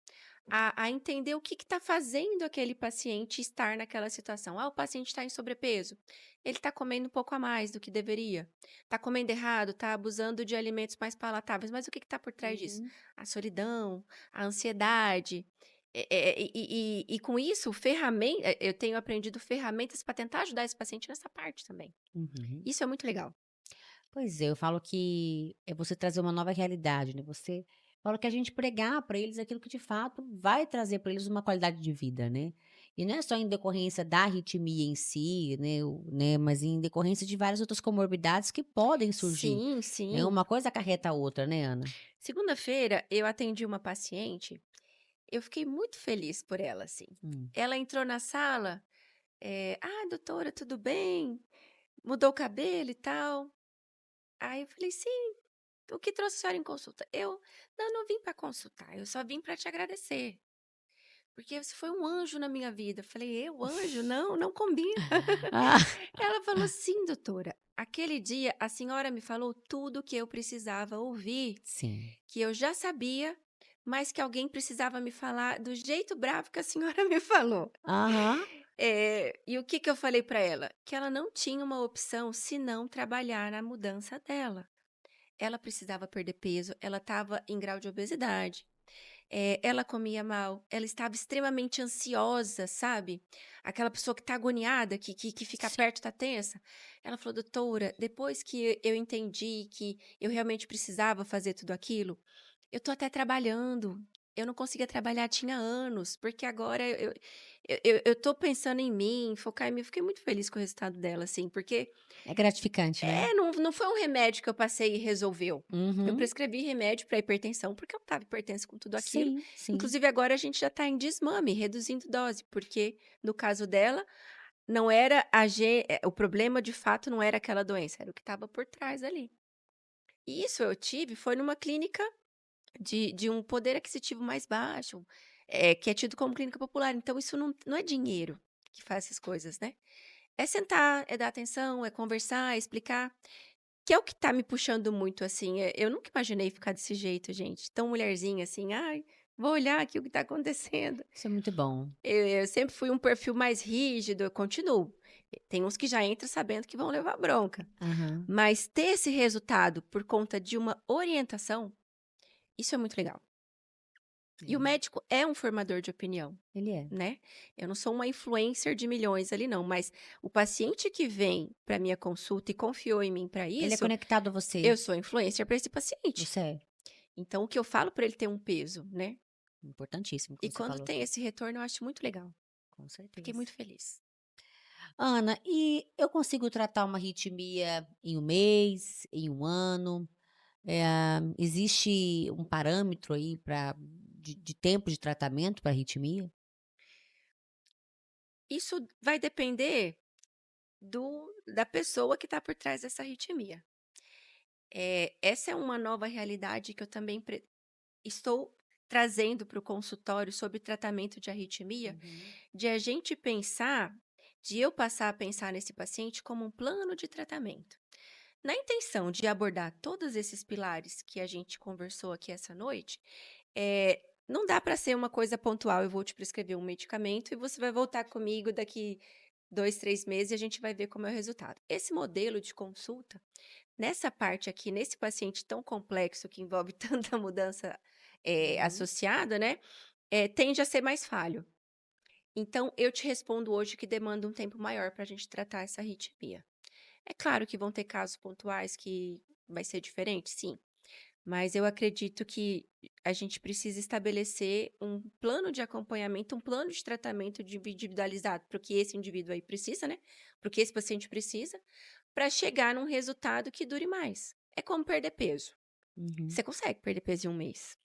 a entender o que está fazendo aquele paciente estar naquela situação. Ah, o paciente está em sobrepeso. Ele está comendo um pouco a mais do que deveria. Está comendo errado, está abusando de alimentos mais palatáveis. Mas o que está por trás disso? Uhum, A solidão, a ansiedade. E com isso, eu tenho aprendido ferramentas para tentar ajudar esse paciente nessa parte também. uhum. Isso é muito legal. Pois é, eu falo que é você trazer uma nova realidade, né, você falo que a gente pregar para eles aquilo que de fato vai trazer para eles uma qualidade de vida, né. E não é só em decorrência da arritmia em si, né, mas em decorrência de várias outras comorbidades que podem surgir, Sim, né, sim. uma coisa acarreta a outra, né, Ana? Segunda-feira, eu atendi uma paciente. Eu fiquei muito feliz por ela, assim. Hum. Ela entrou na sala, "Ah, doutora, tudo bem? Mudou o cabelo e tal?" Aí eu falei: "Sim, o que trouxe a senhora em consulta?" "Não, não vim para consultar, eu só vim para te agradecer, porque você foi um anjo na minha vida." Eu falei: "Eu, anjo? Não, não combina." Ah, Ela falou: "Sim, doutora, aquele dia a senhora me falou tudo o que eu precisava ouvir, sim. que eu já sabia, mas que alguém precisava me falar do jeito bravo que a senhora me falou." Aham. E o que que eu falei para ela? Que ela não tinha uma opção senão trabalhar na mudança dela. Ela precisava perder peso, ela estava em grau de obesidade, ela comia mal, ela estava extremamente ansiosa, sabe? Aquela pessoa que está agoniada, que fica Sim. perto, tá tensa. Ela falou: "Doutora, depois que eu entendi que eu realmente precisava fazer tudo aquilo, eu tô até trabalhando. Eu não conseguia trabalhar tinha anos, porque agora eu tô pensando em mim, focar em mim." Eu fiquei muito feliz com o resultado dela, assim, porque É gratificante, né? não foi um remédio que eu passei e resolveu. Eu Uhum. prescrevi remédio para hipertensão, porque eu estava hipertensa com tudo aquilo. Sim, sim. Inclusive agora a gente já tá em desmame, reduzindo dose, porque no caso dela, não era o problema de fato não era aquela doença, era o que estava por trás ali. E isso eu tive foi numa clínica de um poder aquisitivo mais baixo, que é tido como clínica popular, então isso não é dinheiro que faz essas coisas, né. É sentar, é dar atenção, é conversar, é explicar, que é o que tá me puxando muito, assim, eu nunca imaginei ficar desse jeito, gente, tão mulherzinha assim: "Ai, vou olhar aqui o que tá acontecendo." Isso é muito bom. Eu sempre fui um perfil mais rígido, eu continuo. Tem uns que já entram sabendo que vão levar bronca, Aham. mas ter esse resultado por conta de uma orientação, isso é muito legal. E o É, médico é um formador de opinião, ele é. né. Eu não sou uma influencer de milhões ali não, mas o paciente que vem para minha consulta e confiou em mim para Ele é isso, conectado a você. eu sou influencer para esse paciente. Você é. Então o que eu falo para ele tem um peso, né. Importantíssimo o E que você quando falou. tem esse retorno eu acho muito legal. Com Fiquei certeza. muito feliz. Ana, e eu consigo tratar uma arritmia em um mês, em um ano? Existe um parâmetro aí de tempo de tratamento para arritmia? Isso vai depender da pessoa que está por trás dessa arritmia. Essa é uma nova realidade que eu também estou trazendo para o consultório sobre tratamento de arritmia. Uhum. De a gente pensar de eu passar a pensar nesse paciente como um plano de tratamento. Na intenção de abordar todos esses pilares que a gente conversou aqui essa noite, não dá para ser uma coisa pontual. Eu vou te prescrever um medicamento e você vai voltar comigo daqui 2, 3 meses e a gente vai ver como é o resultado. Esse modelo de consulta, nessa parte aqui, nesse paciente tão complexo que envolve tanta mudança Uhum. associada, né, tende a ser mais falho. Então, eu te respondo hoje que demanda um tempo maior para a gente tratar essa arritmia. É claro que vão ter casos pontuais que vai ser diferente, sim, mas eu acredito que a gente precisa estabelecer um plano de acompanhamento, um plano de tratamento individualizado para o que esse indivíduo aí precisa, né? Para o que esse paciente precisa, para chegar num resultado que dure mais. É como perder peso. Uhum. Você consegue perder peso em um mês,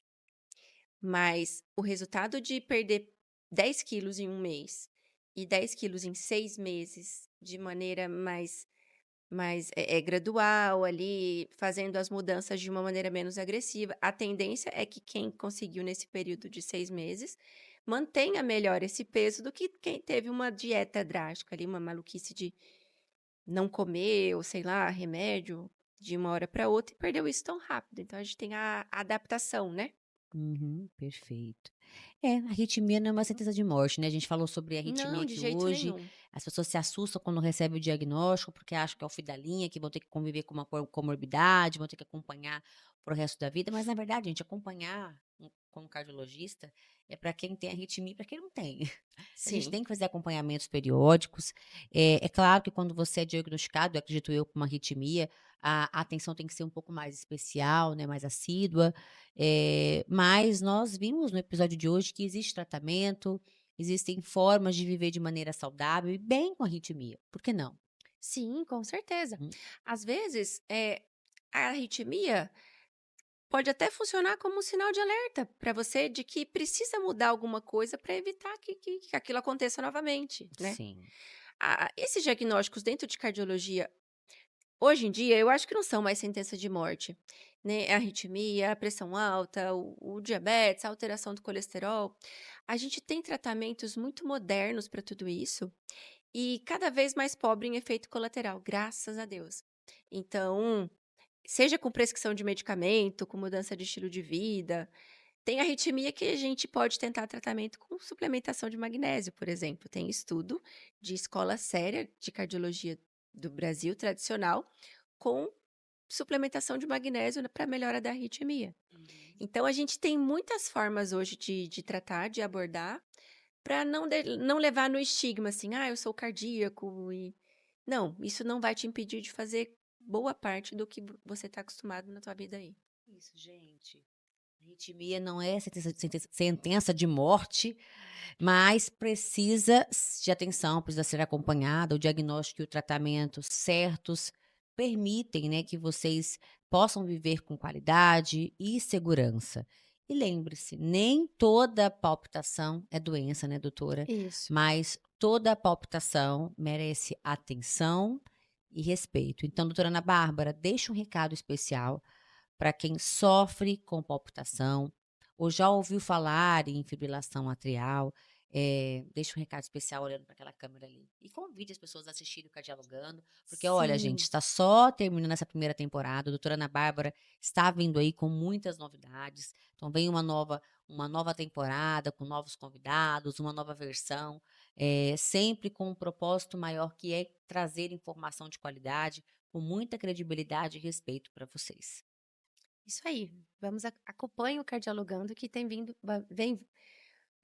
mas o resultado de perder 10 quilos em um mês e 10 quilos em 6 meses, de maneira mais gradual ali, fazendo as mudanças de uma maneira menos agressiva, a tendência é que quem conseguiu nesse período de 6 meses mantenha melhor esse peso do que quem teve uma dieta drástica ali, uma maluquice de não comer ou sei lá, remédio de uma hora para outra e perdeu isso tão rápido. Então a gente tem a adaptação, né? Uhum. Perfeito. É, arritmia não é uma sentença de morte, né, a gente falou sobre arritmia Não, de aqui jeito hoje, nenhum. as pessoas se assustam quando recebem o diagnóstico, porque acham que é o fim da linha, que vão ter que conviver com uma comorbidade, vão ter que acompanhar para o resto da vida, mas na verdade, gente, acompanhar com um cardiologista é para quem tem arritmia e para quem não tem. A gente Sim. tem que fazer acompanhamentos periódicos. É claro que quando você é diagnosticado, eu acredito eu, com uma arritmia, a atenção tem que ser um pouco mais especial, né, mais assídua. Mas nós vimos no episódio de hoje que existe tratamento, existem formas de viver de maneira saudável e bem com arritmia. Por que não? Sim, com certeza. Hum, Às vezes, a arritmia pode até funcionar como um sinal de alerta para você de que precisa mudar alguma coisa para evitar que aquilo aconteça novamente, né? sim. Esses diagnósticos dentro de cardiologia, hoje em dia, eu acho que não são mais sentença de morte, né? A arritmia, a pressão alta, o diabetes, a alteração do colesterol. A gente tem tratamentos muito modernos para tudo isso e cada vez mais pobre em efeito colateral, graças a Deus. Então, seja com prescrição de medicamento, com mudança de estilo de vida, tem arritmia que a gente pode tentar tratamento com suplementação de magnésio, por exemplo. Tem estudo de escola séria de cardiologia do Brasil tradicional com suplementação de magnésio para melhora da arritmia. Uhum. Então, a gente tem muitas formas hoje de tratar, de abordar, para não levar no estigma assim, eu sou cardíaco e. Não, isso não vai te impedir de fazer boa parte do que você está acostumado na tua vida aí. Isso, gente. Arritmia não é sentença de morte, mas precisa de atenção, precisa ser acompanhada. O diagnóstico e o tratamento certos permitem, né, que vocês possam viver com qualidade e segurança. E lembre-se, nem toda palpitação é doença, né, doutora? Isso. Mas toda palpitação merece atenção e respeito. Então, doutora Ana Bárbara, deixa um recado especial para quem sofre com palpitação ou já ouviu falar em fibrilação atrial, deixa um recado especial olhando para aquela câmera ali. E convide as pessoas a assistirem o Cardialogando, porque olha, gente, Sim. está só terminando essa primeira temporada. A doutora Ana Bárbara está vindo aí com muitas novidades. Então vem uma nova temporada com novos convidados, uma nova versão, sempre com um propósito maior que é trazer informação de qualidade com muita credibilidade e respeito para vocês. Isso aí. Vamos acompanhe o Cardialogando que tem vindo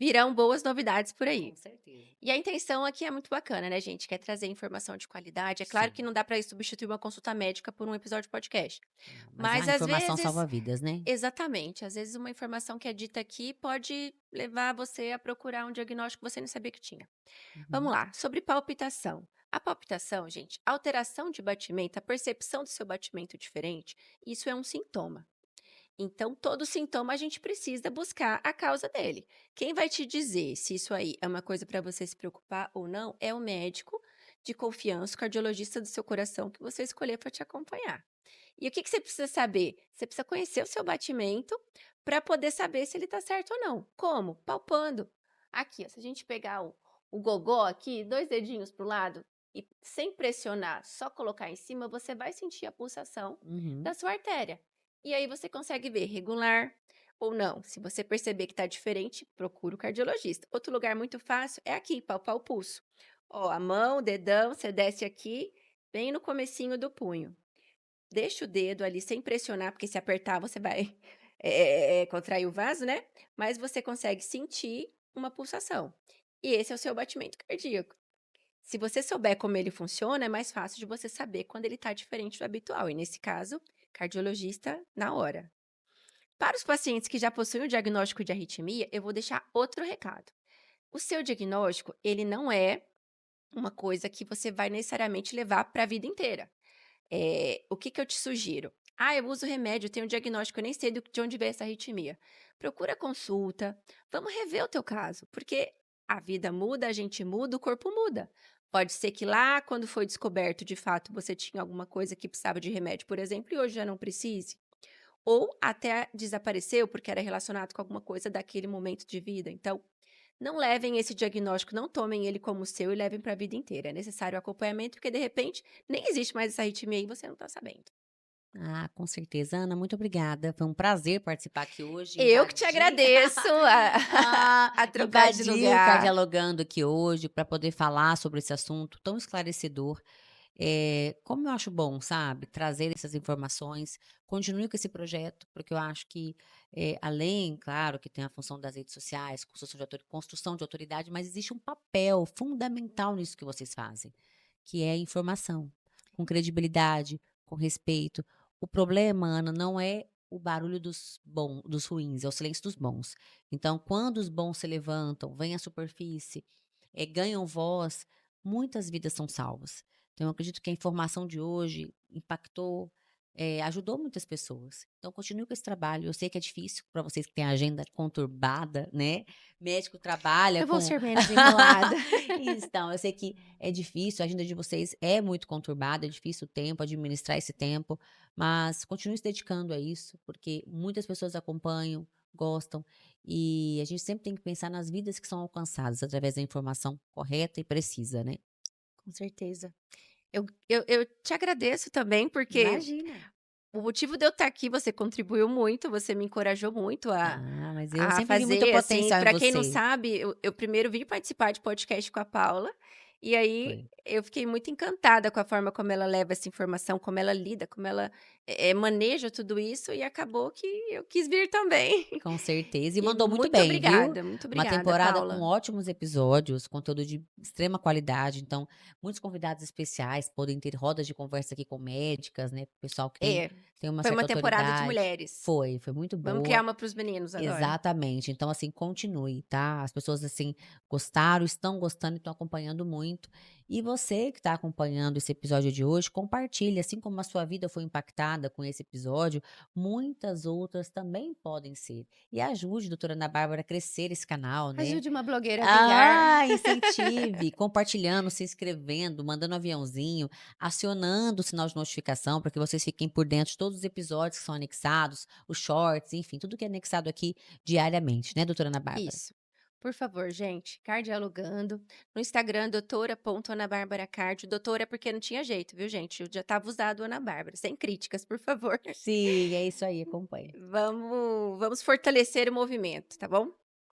virão boas novidades por aí. Com certeza. E a intenção aqui é muito bacana, né, gente? Quer trazer informação de qualidade. É claro que Sim. não dá para substituir uma consulta médica por um episódio de podcast. Não, mas a Mas às informação vezes, salva vidas, né? exatamente, às vezes uma informação que é dita aqui pode levar você a procurar um diagnóstico que você não sabia que tinha. Vamos Uhum. lá, sobre palpitação. A palpitação, gente, alteração de batimento, a percepção do seu batimento diferente, isso é um sintoma. Então, todo sintoma a gente precisa buscar a causa dele. Quem vai te dizer se isso aí é uma coisa para você se preocupar ou não é o médico de confiança, o cardiologista do seu coração que você escolher para te acompanhar. E o que você precisa saber? Você precisa conhecer o seu batimento para poder saber se ele está certo ou não. Como? Palpando. Aqui, ó, se a gente pegar o gogó aqui, dois dedinhos para o lado e sem pressionar, só colocar em cima, você vai sentir a pulsação Uhum. da sua artéria. E aí você consegue ver regular ou não. Se você perceber que está diferente, procura o cardiologista. Outro lugar muito fácil é aqui, palpar o pulso. Ó, a mão, o dedão, você desce aqui, bem no comecinho do punho. Deixa o dedo ali sem pressionar, porque se apertar você vai contrair o vaso, né? Mas você consegue sentir uma pulsação. E esse é o seu batimento cardíaco. Se você souber como ele funciona, é mais fácil de você saber quando ele está diferente do habitual. E nesse caso, cardiologista na hora. Para os pacientes que já possuem o diagnóstico de arritmia, eu vou deixar outro recado. O seu diagnóstico, ele não é uma coisa que você vai necessariamente levar para a vida inteira. O que que eu te sugiro? Eu uso remédio, eu tenho um diagnóstico, eu nem sei de onde veio essa arritmia. Procura consulta, vamos rever o teu caso, porque a vida muda, a gente muda, o corpo muda. Pode ser que lá, quando foi descoberto, de fato, você tinha alguma coisa que precisava de remédio, por exemplo, e hoje já não precise. Ou até desapareceu porque era relacionado com alguma coisa daquele momento de vida. Então, não levem esse diagnóstico, não tomem ele como seu e levem para a vida inteira. É necessário acompanhamento, porque de repente nem existe mais essa arritmia e você não está sabendo. Ah, com certeza. Ana, muito obrigada. Foi um prazer participar aqui hoje, Eu que te invadir agradeço a ah, a trocar de invadir o lugar. Cardialogando aqui hoje para poder falar sobre esse assunto tão esclarecedor. Como eu acho bom, sabe, trazer essas informações. Continue com esse projeto, porque eu acho que, além, claro, que tem a função das redes sociais, construção de autoridade, mas existe um papel fundamental nisso que vocês fazem, que é a informação, com credibilidade, com respeito. O problema, Ana, não é o barulho dos ruins, é o silêncio dos bons. Então, quando os bons se levantam, vêm à superfície, ganham voz, muitas vidas são salvas. Então, eu acredito que a informação de hoje impactou, ajudou muitas pessoas. Então, continue com esse trabalho. Eu sei que é difícil para vocês que têm a agenda conturbada, né? Médico trabalha Eu vou com. ser menos enrolada. Então, eu sei que é difícil, a agenda de vocês é muito conturbada, é difícil o tempo, administrar esse tempo, mas continue se dedicando a isso, porque muitas pessoas acompanham, gostam, e a gente sempre tem que pensar nas vidas que são alcançadas através da informação correta e precisa, né? Com certeza. Eu te agradeço também, porque Imagina. o motivo de eu estar aqui, você contribuiu muito, você me encorajou muito Ah, mas eu a sempre vi muito fazer, assim, potencial em para quem não você. sabe, eu primeiro vim participar de podcast com a Paula, e aí Foi. eu fiquei muito encantada com a forma como ela leva essa informação, como ela lida, como ela, maneja tudo isso, e acabou que eu quis vir também. Com certeza. E E mandou muito bem, viu? muito Uma obrigada, temporada com Paula. ótimos episódios, conteúdo de extrema qualidade. Então, muitos convidados especiais podem ter rodas de conversa aqui com médicas, né? Pessoal que tem, É, tem uma foi uma certa temporada de autoridade. mulheres. Foi muito Vamos criar boa. uma para os meninos agora. Exatamente. Então, assim, continue, tá? As pessoas, assim, gostaram, estão gostando e estão acompanhando muito. E você que está acompanhando esse episódio de hoje, compartilhe. Assim como a sua vida foi impactada com esse episódio, muitas outras também podem ser. E ajude a doutora Ana Bárbara a crescer esse canal, né? Ajude uma blogueira a vingar. Ah, incentive, compartilhando, se inscrevendo, mandando um aviãozinho, acionando o sinal de notificação para que vocês fiquem por dentro de todos os episódios que são anexados, os shorts, enfim, tudo que é anexado aqui diariamente, né, doutora Ana Bárbara? Isso. Por favor, gente, cardialogando. No Instagram, doutora.anabarbaracardio. Doutora porque não tinha jeito, viu, gente? Eu já estava usado Ana Bárbara. Sem críticas, por favor. Sim, é isso aí, acompanha, Vamos fortalecer o movimento, tá bom?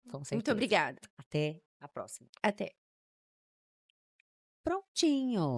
com Muito certeza. obrigada. Até a próxima. Até. Prontinho.